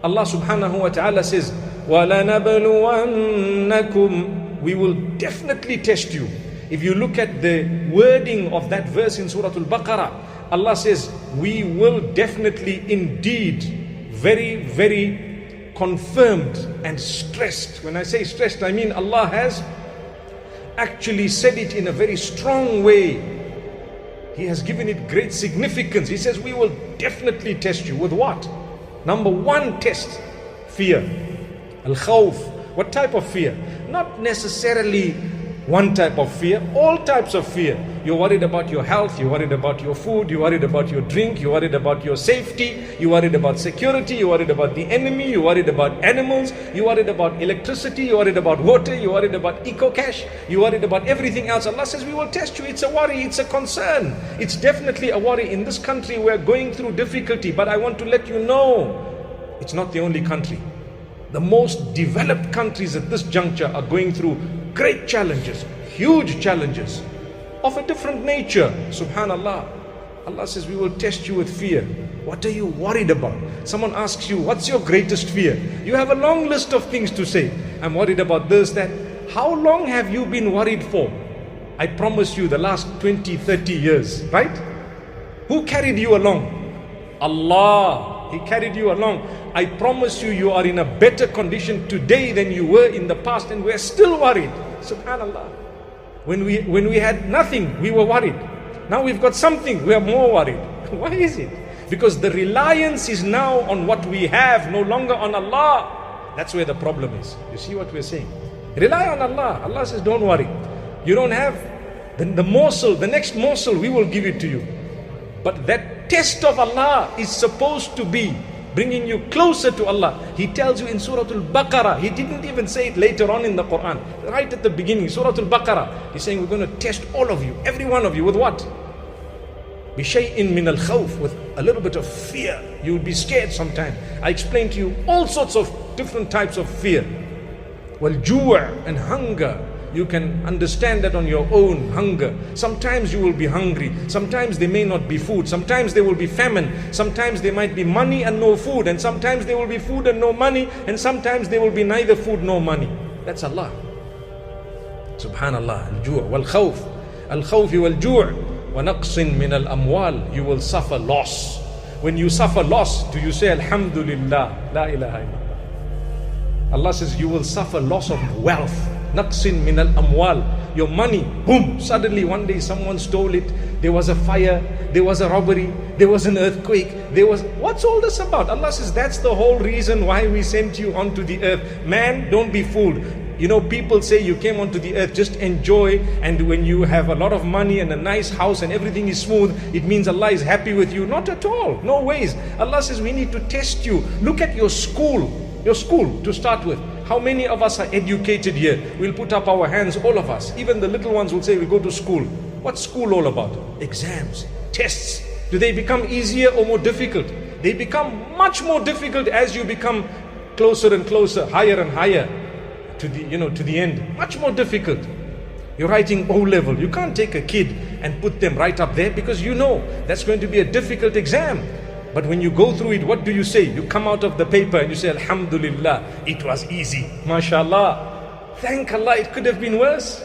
Allah subhanahu wa ta'ala says, وَلَنَبْلُوَنَّكُمْ, we will definitely test you. If you look at the wording of that verse in Surah Al-Baqarah, Allah says, we will definitely indeed, very, very confirmed and stressed. When I say stressed, I mean Allah has actually said it in a very strong way. He has given it great significance. He says, we will definitely test you with what? Number one test, fear. Al-khawf. What type of fear? Not necessarily one type of fear, all types of fear. You're worried about your health, you're worried about your food, you're worried about your drink, you're worried about your safety, you're worried about security, you're worried about the enemy, you're worried about animals, you're worried about electricity, you're worried about water, you're worried about eco-cash, you're worried about everything else. Allah says, we will test you. It's a worry, it's a concern. It's definitely a worry. In this country, we're going through difficulty, but I want to let you know, it's not the only country. The most developed countries at this juncture are going through great challenges, huge challenges of a different nature. Subhanallah. Allah says, we will test you with fear. What are you worried about? Someone asks you, what's your greatest fear? You have a long list of things to say. I'm worried about this, that. How long have you been worried for? I promise you, the last 20, 30 years, right? Who carried you along? Allah. He carried you along. I promise you, you are in a better condition today than you were in the past, and we're still worried. Subhanallah. When we had nothing, we were worried. Now we've got something, we are more worried. Why is it? Because the reliance is now on what we have, no longer on Allah. That's where the problem is. You see what we're saying? Rely on Allah. Allah says, don't worry. You don't have the morsel, the next morsel, we will give it to you. But that test of Allah is supposed to be bringing you closer to Allah. He tells you in Surah Al-Baqarah. He didn't even say it later on in the Quran. Right at the beginning, Surah Al-Baqarah. He's saying, we're going to test all of you, every one of you, with what? بِشَيْءٍ مِّنَ الْخَوْفِ, with a little bit of fear. You will be scared sometime. I explained to you all sorts of different types of fear. وَالْجُوعِ, and hunger. You can understand that on your own, hunger. Sometimes you will be hungry. Sometimes there may not be food. Sometimes there will be famine. Sometimes there might be money and no food. And sometimes there will be food and no money. And sometimes there will be neither food nor money. That's Allah. Subhanallah. Al-ju' wal-khawf. Al-khawf wal-ju' wa naqsin min al-amwal. You will suffer loss. When you suffer loss, do you say Alhamdulillah? La ilaha illallah. Allah says you will suffer loss of wealth. Naqsin min al-amwal. Your money, boom, suddenly one day someone stole it. There was a fire, there was a robbery, there was an earthquake, what's all this about? Allah says that's the whole reason why we sent you onto the earth. Man, don't be fooled. You know, people say you came onto the earth, just enjoy, and when you have a lot of money and a nice house and everything is smooth, it means Allah is happy with you. Not at all, no ways. Allah says we need to test you. Look at your school to start with. How many of us are educated here? We'll put up our hands, all of us. Even the little ones will say, we go to school. What's school all about? Exams, tests. Do they become easier or more difficult? They become much more difficult as you become closer and closer, higher and higher to the end. Much more difficult. You're writing O-level. You can't take a kid and put them right up there because you know that's going to be a difficult exam. But when you go through it, what do you say? You come out of the paper and you say, Alhamdulillah, it was easy. MashaAllah. Thank Allah, it could have been worse.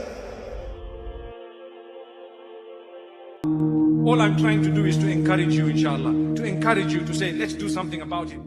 All I'm trying to do is to encourage you, inshallah. To encourage you to say, let's do something about it.